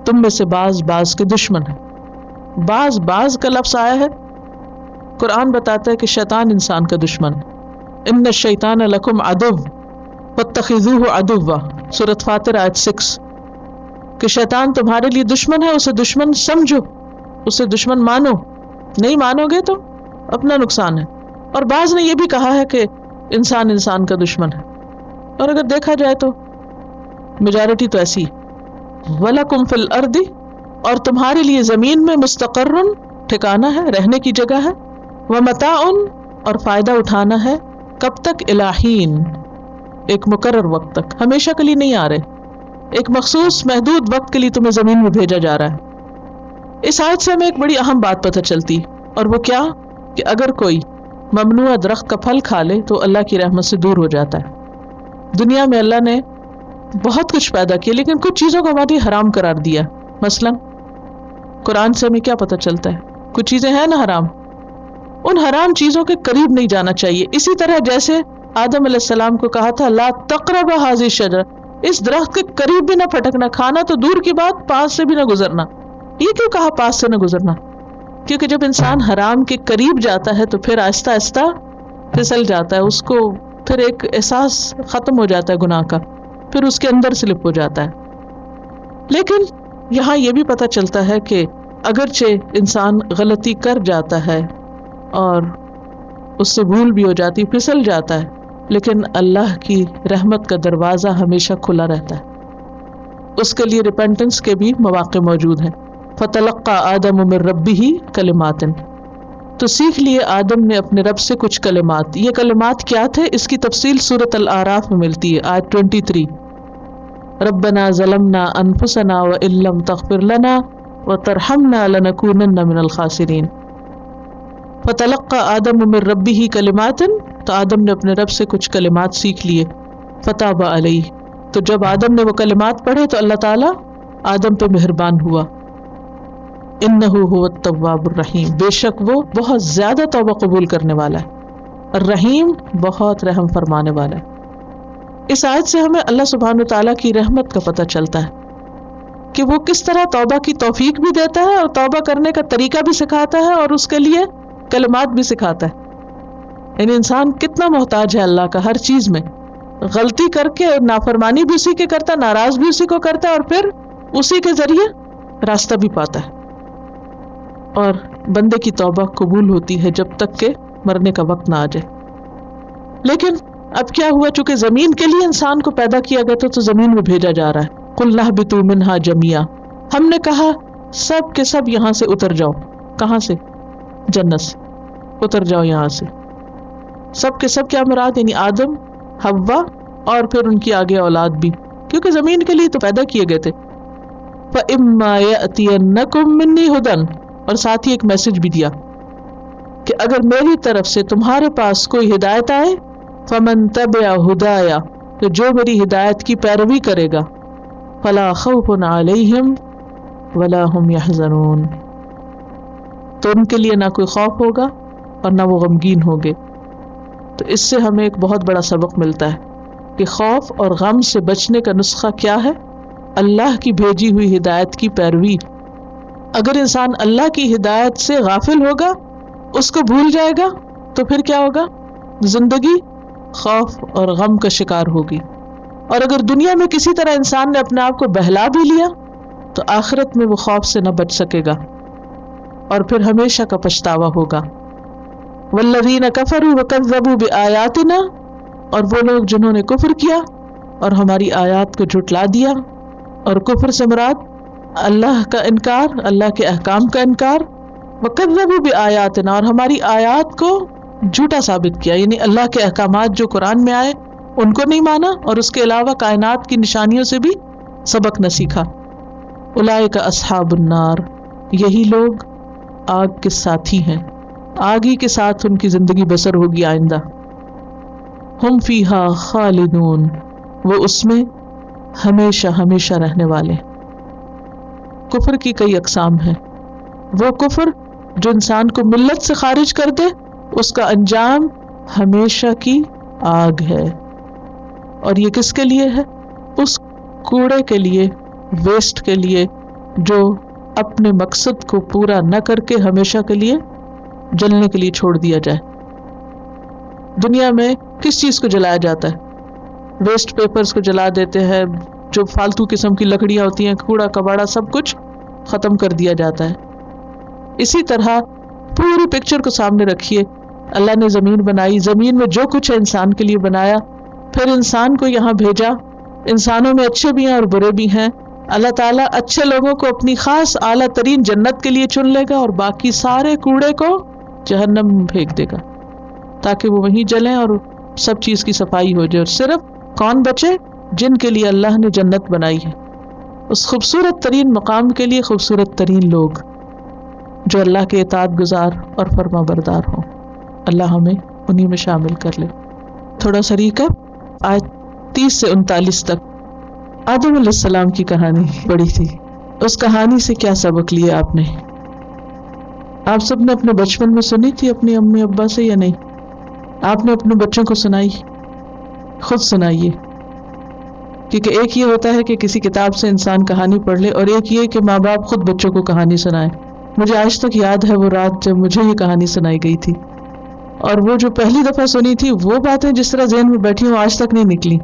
تم میں سے بعض کے دشمن ہیں۔ بعض کا لفظ آیا ہے، قرآن بتاتا ہے کہ شیطان انسان کا دشمن ہے۔ ان الشیطان لکم عدو فاتخذوہ عدوا، سورۃ فاطر آیت 6، کہ شیطان تمہارے لیے دشمن ہے، اسے دشمن سمجھو، اسے دشمن مانو، نہیں مانو گے تو اپنا نقصان ہے۔ اور بعض نے یہ بھی کہا ہے کہ انسان کا دشمن ہے، اور اگر دیکھا جائے تو میجارٹی تو ایسی ہے۔ وَلَكُمْ فِي الْأَرْضِ، اور تمہارے لیے زمین میں مستقرٌ، ٹھکانہ ہے، رہنے کی جگہ ہے، وَمَتَاعٌ، اور فائدہ اٹھانا ہے، کب تک؟ إِلَىٰ حِينٍ، ایک مقرر وقت تک، ہمیشہ کے لیے نہیں آ رہے، ایک مخصوص محدود وقت کے لیے تمہیں زمین میں بھیجا جا رہا ہے۔ اس آیت سے ہمیں ایک بڑی اہم بات پتہ چلتی، اور وہ کیا؟ کہ اگر کوئی ممنوع درخت کا پھل کھا لے تو اللہ کی رحمت سے دور ہو جاتا ہے۔ دنیا میں اللہ نے بہت کچھ پیدا کیا، لیکن کچھ چیزوں کو ہمارے حرام قرار دیا۔ مثلا قرآن سے ہمیں کیا پتہ چلتا ہے؟ کچھ چیزیں ہیں نا حرام، ان حرام چیزوں کے قریب نہیں جانا چاہیے۔ اسی طرح جیسے آدم علیہ السلام کو کہا تھا لا تقرب هذه الشجرة، اس درخت کے قریب بھی نہ پھٹکنا، کھانا تو دور کی بات، پاس سے بھی نہ گزرنا۔ یہ کیوں کہا پاس سے نہ گزرنا؟ کیونکہ جب انسان حرام کے قریب جاتا ہے تو پھر آہستہ آہستہ پھسل جاتا ہے، اس کو پھر ایک احساس ختم ہو جاتا ہے گناہ کا، پھر اس کے اندر سلپ ہو جاتا ہے۔ لیکن یہاں یہ بھی پتہ چلتا ہے کہ اگرچہ انسان غلطی کر جاتا ہے اور اس سے بھول بھی ہو جاتی، پھسل جاتا ہے، لیکن اللہ کی رحمت کا دروازہ ہمیشہ کھلا رہتا ہے، اس کے لیے ریپینٹنس کے بھی مواقع موجود ہیں۔ فَتَلَقَّى آدَمُ مِن رَبِّهِ كَلِمَاتٍ، تو سیکھ لیے آدم نے اپنے رب سے کچھ کلمات۔ یہ کلمات کیا تھے؟ اس کی تفصیل سورۃ الاعراف میں ملتی ہے، آیت 23۔ ربنا ظلمنا انفسنا وان لم تغفر لنا وترحمنا لنکونن من الخاسرین۔ فتلقى آدم من ربه کلمات، تو آدم نے اپنے رب سے کچھ کلمات سیکھ لیے۔ فتاب علیہ، تو جب آدم نے وہ کلمات پڑھے تو اللہ تعالیٰ آدم پہ مہربان ہوا۔ انہ هو التواب الرحیم، بے شک وہ بہت زیادہ توبہ قبول کرنے والا ہے، الرحیم بہت رحم فرمانے والا ہے۔ اس آیت سے ہمیں اللہ سبحانہ وتعالیٰ کی رحمت کا پتہ چلتا ہے کہ وہ کس طرح توبہ کی توفیق بھی دیتا ہے اور توبہ کرنے کا طریقہ بھی سکھاتا ہے اور اس کے لیے کلمات بھی سکھاتا ہے۔ یعنی انسان کتنا محتاج ہے اللہ کا ہر چیز میں، غلطی کر کے نافرمانی بھی اسی کے کرتا ہے، ناراض بھی اسی کو کرتا ہے، اور پھر اسی کے ذریعے راستہ بھی پاتا ہے۔ اور بندے کی توبہ قبول ہوتی ہے جب تک کہ مرنے کا وقت نہ آ جائے۔ لیکن اب کیا ہوا، چونکہ زمین کے لیے انسان کو پیدا کیا گیا تھا تو زمین میں بھیجا جا رہا ہے۔ قُلْ اهْبِطُوا مِنْهَا جَمِيعًا، ہم نے کہا سب کے سب یہاں سے اتر جاؤ۔ کہاں سے؟ جنت سے اتر جاؤ یہاں سے۔ سب کے سب کیا مراد؟ یعنی آدم، حوا اور پھر ان کی آگے اولاد بھی، کیونکہ زمین کے لیے تو پیدا کیے گئے تھے۔ فَإِمَّا يَأْتِيَنَّكُم مِّنِّي هُدًى، اور ساتھ ہی ایک میسج بھی دیا کہ اگر میری طرف سے تمہارے پاس کوئی ہدایت آئے، فَمَن تَبِعَ هُدَايَ، تو جو میری ہدایت کی پیروی کرے گا، فَلَا خَوْفٌ عَلَيْهِمْ وَلَا هُمْ يَحْزَنُونَ، تو ان کے لیے نہ کوئی خوف ہوگا اور نہ وہ غمگین ہوگے۔ تو اس سے ہمیں ایک بہت بڑا سبق ملتا ہے کہ خوف اور غم سے بچنے کا نسخہ کیا ہے؟ اللہ کی بھیجی ہوئی ہدایت کی پیروی۔ اگر انسان اللہ کی ہدایت سے غافل ہوگا، اس کو بھول جائے گا، تو پھر کیا ہوگا؟ زندگی خوف اور غم کا شکار ہوگی۔ اور اگر دنیا میں کسی طرح انسان نے اپنے آپ کو بہلا بھی لیا تو آخرت میں وہ خوف سے نہ بچ سکے گا اور پھر ہمیشہ کا پچھتاوا ہوگا۔ والذین کفروا وکذبوا بآیاتنا، اور وہ لوگ جنہوں نے کفر کیا اور ہماری آیات کو جھٹلا دیا، اور کفر سے مراد اللہ کا انکار، اللہ کے احکام کا انکار، وکذبوا بآیاتنا، اور ہماری آیات کو جھوٹا ثابت کیا، یعنی اللہ کے احکامات جو قرآن میں آئے ان کو نہیں مانا اور اس کے علاوہ کائنات کی نشانیوں سے بھی سبق نہ سیکھا۔ اولئک اصحاب النار، یہی لوگ آگ کے ساتھی ہیں، آگ ہی کے ساتھ ان کی زندگی بسر ہوگی آئندہ۔ ہم فیہا خالدون، وہ اس میں ہمیشہ ہمیشہ رہنے والے۔ کفر کی کئی اقسام ہیں۔ وہ کفر جو انسان کو ملت سے خارج کر دے، اس کا انجام ہمیشہ کی آگ ہے۔ اور یہ کس کے لیے ہے؟ اس کوڑے کے لیے، ویسٹ کے لیے، جو اپنے مقصد کو پورا نہ کر کے ہمیشہ کے لیے جلنے کے لیے چھوڑ دیا جائے۔ دنیا میں کس چیز کو جلایا جاتا ہے؟ ویسٹ پیپرز کو جلا دیتے ہیں، جو فالتو قسم کی لکڑیاں ہوتی ہیں، کوڑا کباڑا سب کچھ ختم کر دیا جاتا ہے۔ اسی طرح پوری پکچر کو سامنے رکھیے، اللہ نے زمین بنائی، زمین میں جو کچھ ہے انسان کے لیے بنایا، پھر انسان کو یہاں بھیجا، انسانوں میں اچھے بھی ہیں اور برے بھی ہیں۔ اللہ تعالیٰ اچھے لوگوں کو اپنی خاص اعلیٰ ترین جنت کے لیے چن لے گا اور باقی سارے کوڑے کو جہنم میں پھینک دے گا تاکہ وہ وہیں جلیں اور سب چیز کی صفائی ہو جائے، اور صرف کون بچے؟ جن کے لیے اللہ نے جنت بنائی ہے، اس خوبصورت ترین مقام کے لیے خوبصورت ترین لوگ جو اللہ کے اطاعت گزار اور فرما بردار ہوں۔ اللہ ہمیں انہی میں شامل کر لے۔ تھوڑا سا ریکپ، آیت 30 سے 39 تک آدم علیہ السلام کی کہانی پڑھی تھی۔ اس کہانی سے کیا سبق لیا آپ نے؟ آپ سب نے اپنے بچپن میں سنی تھی اپنی امی ابا سے یا نہیں؟ آپ نے اپنے بچوں کو سنائی؟ خود سنائیے، کیونکہ ایک یہ ہوتا ہے کہ کسی کتاب سے انسان کہانی پڑھ لے، اور ایک یہ کہ ماں باپ خود بچوں کو کہانی سنائے۔ مجھے آج تک یاد ہے وہ رات جب مجھے یہ کہانی سنائی گئی تھی، اور وہ جو پہلی دفعہ سنی تھی وہ باتیں جس طرح ذہن میں بیٹھی ہوں آج تک نہیں نکلی۔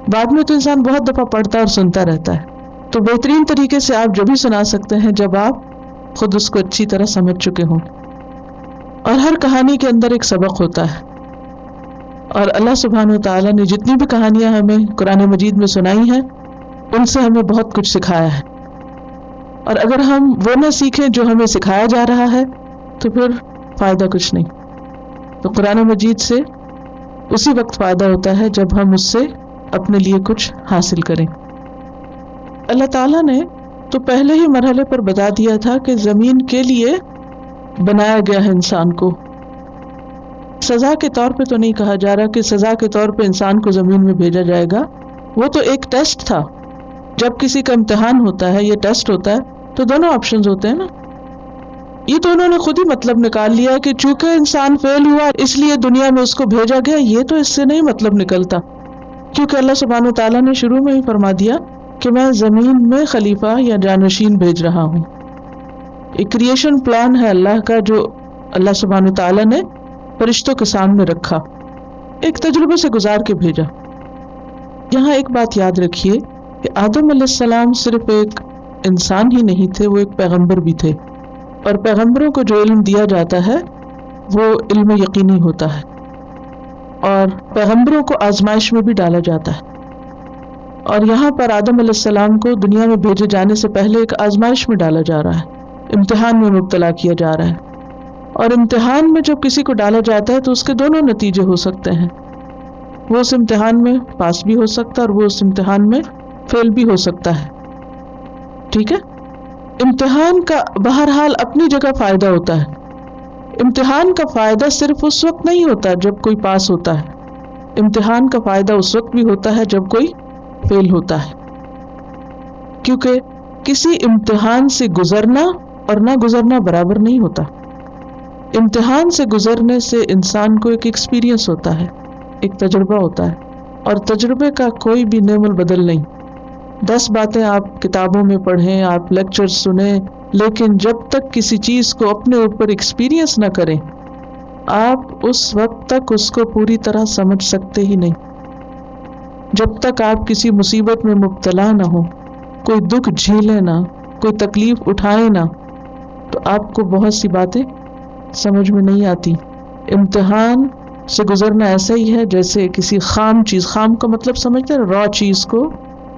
بعد میں تو انسان بہت دفعہ پڑھتا اور سنتا رہتا ہے. تو بہترین طریقے سے آپ جب بھی سنا سکتے ہیں جب آپ خود اس کو اچھی طرح سمجھ چکے ہوں. اور ہر کہانی کے اندر ایک سبق ہوتا ہے، اور اللہ سبحانہ وتعالیٰ نے جتنی بھی کہانیاں ہمیں قرآن مجید میں سنائی ہیں ان سے ہمیں بہت کچھ سکھایا ہے. اور اگر ہم وہ نہ سیکھیں جو ہمیں سکھایا جا رہا ہے تو پھر فائدہ کچھ نہیں. تو قرآن مجید سے اسی وقت فائدہ ہوتا ہے جب ہم اس سے اپنے لیے کچھ حاصل کریں. اللہ تعالیٰ نے تو پہلے ہی مرحلے پر بتا دیا تھا کہ زمین کے لیے بنایا گیا ہے انسان کو. سزا کے طور پہ تو نہیں کہا جا رہا کہ سزا کے طور پہ انسان کو زمین میں بھیجا جائے گا، وہ تو ایک ٹیسٹ تھا. جب کسی کا امتحان ہوتا ہے، یہ ٹیسٹ ہوتا ہے، تو دونوں آپشنز ہوتے ہیں نا. یہ تو انہوں نے خود ہی مطلب نکال لیا کہ چونکہ انسان فیل ہوا اس لیے دنیا میں اس کو بھیجا گیا. یہ تو اس سے نہیں مطلب نکلتا، کیونکہ اللہ سبحانہ وتعالیٰ نے شروع میں ہی فرما دیا کہ میں زمین میں خلیفہ یا جانشین بھیج رہا ہوں. ایک کریشن پلان ہے اللہ کا جو اللہ سبحانہ وتعالیٰ نے فرشتوں کے سامنے رکھا، ایک تجربے سے گزار کے بھیجا. یہاں ایک بات یاد رکھیے کہ آدم علیہ السلام صرف ایک انسان ہی نہیں تھے، وہ ایک پیغمبر بھی تھے. اور پیغمبروں کو جو علم دیا جاتا ہے وہ علم یقینی ہوتا ہے، اور پیغمبروں کو آزمائش میں بھی ڈالا جاتا ہے. اور یہاں پر آدم علیہ السلام کو دنیا میں بھیجے جانے سے پہلے ایک آزمائش میں ڈالا جا رہا ہے، امتحان میں مبتلا کیا جا رہا ہے. اور امتحان میں جب کسی کو ڈالا جاتا ہے تو اس کے دونوں نتیجے ہو سکتے ہیں. وہ اس امتحان میں پاس بھی ہو سکتا ہے اور وہ اس امتحان میں فیل بھی ہو سکتا ہے. ٹھیک ہے، امتحان کا بہرحال اپنی جگہ فائدہ ہوتا ہے. امتحان کا فائدہ صرف اس وقت نہیں ہوتا جب کوئی پاس ہوتا ہے، امتحان کا فائدہ اس وقت بھی ہوتا ہے جب کوئی فیل ہوتا ہے. کیونکہ کسی امتحان سے گزرنا اور نہ گزرنا برابر نہیں ہوتا. امتحان سے گزرنے سے انسان کو ایک ایکسپیرینس ہوتا ہے، ایک تجربہ ہوتا ہے، اور تجربے کا کوئی بھی نعم البدل نہیں. 10 باتیں آپ کتابوں میں پڑھیں، آپ لیکچر سنیں، لیکن جب تک کسی چیز کو اپنے اوپر ایکسپیرینس نہ کریں آپ اس وقت تک اس کو پوری طرح سمجھ سکتے ہی نہیں. جب تک آپ کسی مصیبت میں مبتلا نہ ہو، کوئی دکھ جھیلے نہ، کوئی تکلیف اٹھائے نہ، تو آپ کو بہت سی باتیں سمجھ میں نہیں آتی. امتحان سے گزرنا ایسا ہی ہے جیسے کسی خام چیز، خام کا مطلب سمجھتے ہیں، را چیز کو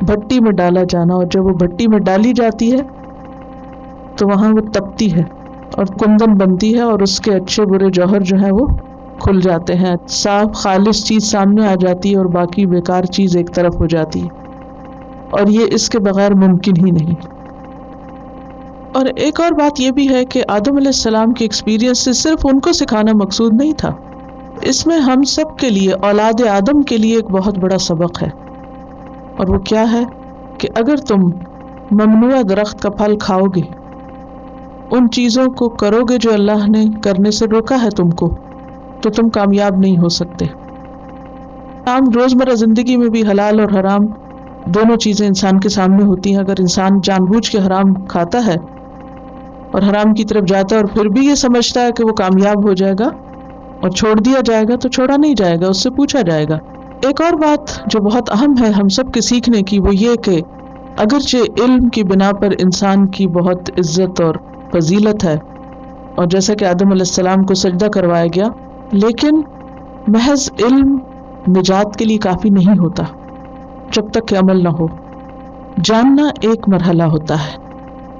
بھٹی میں ڈالا جانا، اور جب وہ بھٹی میں ڈالی جاتی ہے تو وہاں وہ تپتی ہے اور کندن بنتی ہے، اور اس کے اچھے برے جوہر جو ہیں وہ کھل جاتے ہیں، صاف خالص چیز سامنے آ جاتی ہے اور باقی بیکار چیز ایک طرف ہو جاتی ہے. اور یہ اس کے بغیر ممکن ہی نہیں. اور ایک اور بات یہ بھی ہے کہ آدم علیہ السلام کے ایکسپیرینس سے صرف ان کو سکھانا مقصود نہیں تھا، اس میں ہم سب کے لیے، اولاد آدم کے لیے ایک بہت بڑا سبق ہے. اور وہ کیا ہے کہ اگر تم ممنوع درخت کا پھل کھاؤ گے، ان چیزوں کو کرو گے جو اللہ نے کرنے سے روکا ہے تم کو، تو تم کامیاب نہیں ہو سکتے. عام روزمرہ زندگی میں بھی حلال اور حرام دونوں چیزیں انسان کے سامنے ہوتی ہیں. اگر انسان جان بوجھ کے حرام کھاتا ہے اور حرام کی طرف جاتا ہے اور پھر بھی یہ سمجھتا ہے کہ وہ کامیاب ہو جائے گا اور چھوڑ دیا جائے گا، تو چھوڑا نہیں جائے گا، اس سے پوچھا جائے گا. ایک اور بات جو بہت اہم ہے ہم سب کے سیکھنے کی، وہ یہ کہ اگرچہ علم کی بنا پر انسان کی بہت عزت اور فضیلت ہے، اور جیسا کہ آدم علیہ السلام کو سجدہ کروایا گیا، لیکن محض علم نجات کے لیے کافی نہیں ہوتا جب تک کہ عمل نہ ہو. جاننا ایک مرحلہ ہوتا ہے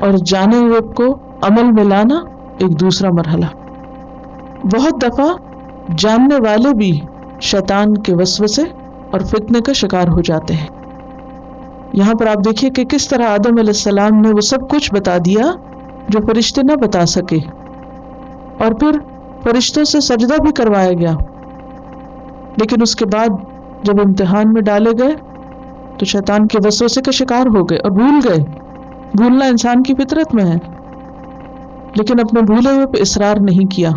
اور جانے ہوئے کو عمل میں لانا ایک دوسرا مرحلہ. بہت دفعہ جاننے والے بھی شیطان کے وسوسے اور فتنے کا شکار ہو جاتے ہیں. یہاں پر آپ دیکھیے کہ کس طرح آدم علیہ السلام نے وہ سب کچھ بتا دیا جو فرشتے نہ بتا سکے، اور پھر فرشتوں سے سجدہ بھی کروایا گیا، لیکن اس کے بعد جب امتحان میں ڈالے گئے تو شیطان کے وسوسے کا شکار ہو گئے اور بھول گئے. بھولنا انسان کی فطرت میں ہے، لیکن اپنے بھولے ہوئے پہ اصرار نہیں کیا،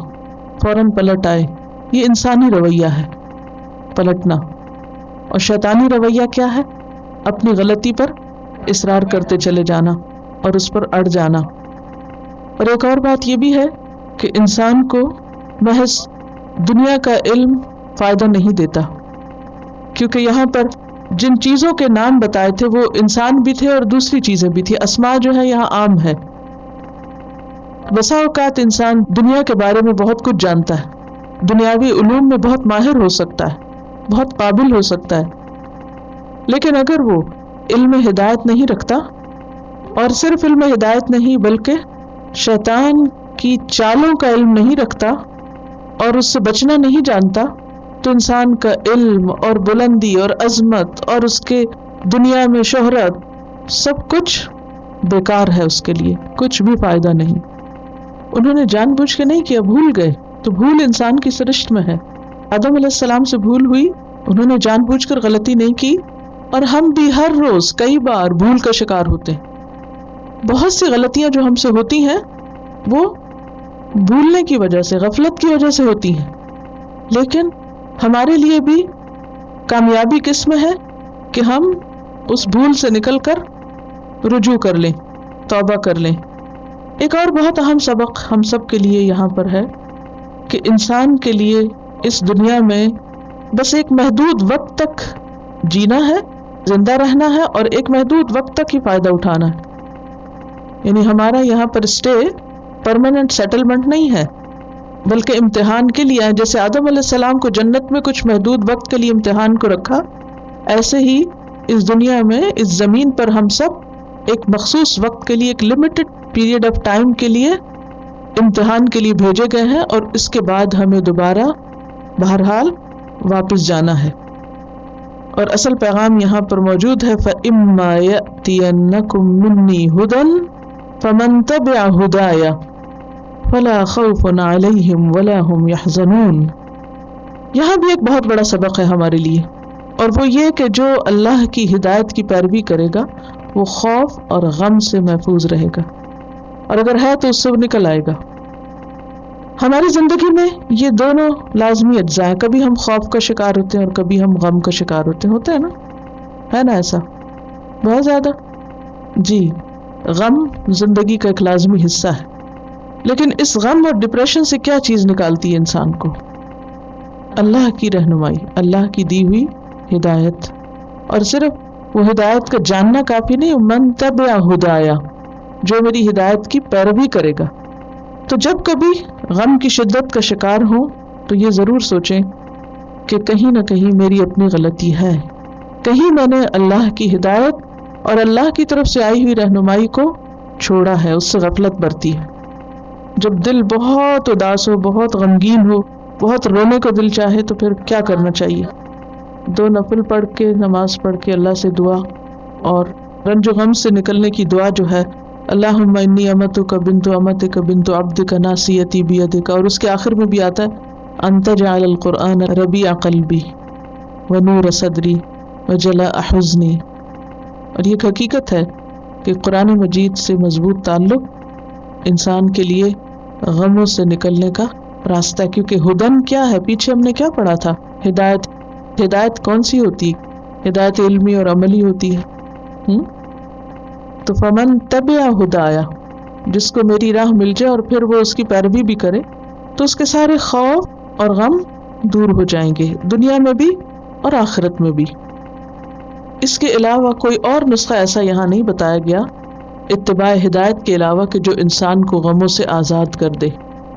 فوراً پلٹ آئے. یہ انسانی رویہ ہے، پلٹنا. اور شیطانی رویہ کیا ہے؟ اپنی غلطی پر اصرار کرتے چلے جانا اور اس پر اڑ جانا. اور ایک اور بات یہ بھی ہے کہ انسان کو محض دنیا کا علم فائدہ نہیں دیتا، کیونکہ یہاں پر جن چیزوں کے نام بتائے تھے وہ انسان بھی تھے اور دوسری چیزیں بھی تھی. اسماء جو ہے یہاں عام ہے. بسا اوقات انسان دنیا کے بارے میں بہت کچھ جانتا ہے, دنیاوی علوم میں بہت ماہر ہو سکتا ہے, بہت قابل ہو سکتا ہے, لیکن اگر وہ علم ہدایت نہیں رکھتا, اور صرف علم ہدایت نہیں بلکہ شیطان کی چالوں کا علم نہیں رکھتا اور اس سے بچنا نہیں جانتا, تو انسان کا علم اور بلندی اور عظمت اور اس کے دنیا میں شہرت سب کچھ بیکار ہے, اس کے لیے کچھ بھی فائدہ نہیں. انہوں نے جان بوجھ کے نہیں کیا, بھول گئے, تو بھول انسان کی سرشت میں ہے. آدم علیہ السلام سے بھول ہوئی, انہوں نے جان بوجھ کر غلطی نہیں کی, اور ہم بھی ہر روز کئی بار بھول کا شکار ہوتے ہیں. بہت سی غلطیاں جو ہم سے ہوتی ہیں وہ بھولنے کی وجہ سے, غفلت کی وجہ سے ہوتی ہیں. لیکن ہمارے لیے بھی کامیابی کس میں ہے کہ ہم اس بھول سے نکل کر رجوع کر لیں, توبہ کر لیں. ایک اور بہت اہم سبق ہم سب کے لیے یہاں پر ہے کہ انسان کے لیے اس دنیا میں بس ایک محدود وقت تک جینا ہے, زندہ رہنا ہے, اور ایک محدود وقت تک ہی فائدہ اٹھانا ہے. یعنی ہمارا یہاں پر اسٹے پرماننٹ سیٹلمنٹ نہیں ہے, بلکہ امتحان کے لیے ہے. جیسے آدم علیہ السلام کو جنت میں کچھ محدود وقت کے لیے امتحان کو رکھا, ایسے ہی اس دنیا میں اس زمین پر ہم سب ایک مخصوص وقت کے لیے, ایک لمیٹڈ پیریڈ آف ٹائم کے لیے امتحان کے لیے بھیجے گئے ہیں, اور اس کے بعد ہمیں دوبارہ بہرحال واپس جانا ہے. اور اصل پیغام یہاں پر موجود ہے, فَإِمَّا يَأْتِيَنَّكُم مِّنِّي هُدًى فَمَن تَبِعَ هُدَايَ فَلَا خَوْفٌ عَلَيْهِمْ وَلَا هُمْ يَحْزَنُونَ. یہاں بھی ایک بہت بڑا سبق ہے ہمارے لیے, اور وہ یہ کہ جو اللہ کی ہدایت کی پیروی کرے گا وہ خوف اور غم سے محفوظ رہے گا, اور اگر ہے تو اس سے نکل آئے گا. ہماری زندگی میں یہ دونوں لازمی اجزاء ہیں. کبھی ہم خوف کا شکار ہوتے ہیں اور کبھی ہم غم کا شکار ہوتے ہیں نا, ہے نا ایسا بہت زیادہ. جی, غم زندگی کا ایک لازمی حصہ ہے, لیکن اس غم اور ڈپریشن سے کیا چیز نکالتی ہے انسان کو؟ اللہ کی رہنمائی, اللہ کی دی ہوئی ہدایت. اور صرف وہ ہدایت کا جاننا کافی نہیں, من تبع ہدایا, جو میری ہدایت کی پیروی کرے گا. تو جب کبھی غم کی شدت کا شکار ہوں تو یہ ضرور سوچیں کہ کہیں نہ کہیں میری اپنی غلطی ہے, کہیں میں نے اللہ کی ہدایت اور اللہ کی طرف سے آئی ہوئی رہنمائی کو چھوڑا ہے, اس سے غفلت برتی ہے. جب دل بہت اداس ہو, بہت غمگین ہو, بہت رونے کو دل چاہے, تو پھر کیا کرنا چاہیے؟ 2 نفل پڑھ کے, نماز پڑھ کے اللہ سے دعا, اور رنج و غم سے نکلنے کی دعا جو ہے, اللہم انی امتک بنت امتک بنت عبدک ناصیتی بیدک, اور اس کے آخر میں بھی آتا ہے انت جعل القرآن ربیع قلبی ونور صدری وجلاء حزنی. اور یہ حقیقت ہے کہ قرآن مجید سے مضبوط تعلق انسان کے لیے غموں سے نکلنے کا راستہ ہے. کیونکہ ہدن کیا ہے, پیچھے ہم نے کیا پڑھا تھا, ہدایت. ہدایت کون سی ہوتی؟ ہدایت علمی اور عملی ہوتی ہے. تو فمن تبع ہدایا, جس کو میری راہ مل جائے اور پھر وہ اس کی پیروی بھی کرے, تو اس کے سارے خوف اور غم دور ہو جائیں گے, دنیا میں بھی اور آخرت میں بھی. اس کے علاوہ کوئی اور نسخہ ایسا یہاں نہیں بتایا گیا اتباع ہدایت کے علاوہ کہ جو انسان کو غموں سے آزاد کر دے.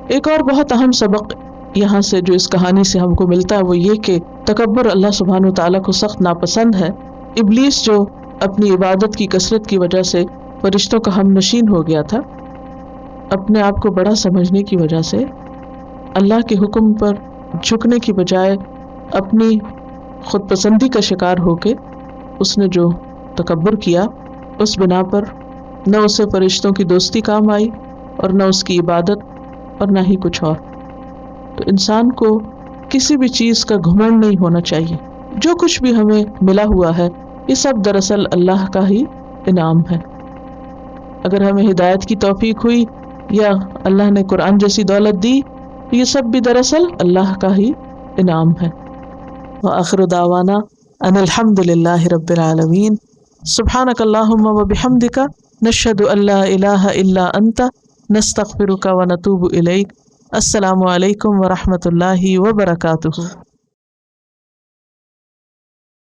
ایک اور بہت اہم سبق یہاں سے جو اس کہانی سے ہم کو ملتا ہے وہ یہ کہ تکبر اللہ سبحانہ و تعالیٰ کو سخت ناپسند ہے. ابلیس جو اپنی عبادت کی کثرت کی وجہ سے فرشتوں کا ہم نشین ہو گیا تھا, اپنے آپ کو بڑا سمجھنے کی وجہ سے اللہ کے حکم پر جھکنے کی بجائے اپنی خود پسندی کا شکار ہو کے اس نے جو تکبر کیا, اس بنا پر نہ اسے فرشتوں کی دوستی کام آئی اور نہ اس کی عبادت اور نہ ہی کچھ اور. تو انسان کو کسی بھی چیز کا گھمنڈ نہیں ہونا چاہیے. جو کچھ بھی ہمیں ملا ہوا ہے یہ سب دراصل اللہ کا ہی انعام ہے. اگر ہمیں ہدایت کی توفیق ہوئی یا اللہ نے قرآن جیسی دولت دی, یہ سب بھی دراصل اللہ کا ہی انعام ہے. وآخر دعوانا ان الحمد للہ رب العالمین. سبحانک اللہم وبحمدک نشہد ان لا الہ الا انت نستغفرک ونتوب الیک. السلام علیکم ورحمۃ اللہ وبرکاتہ.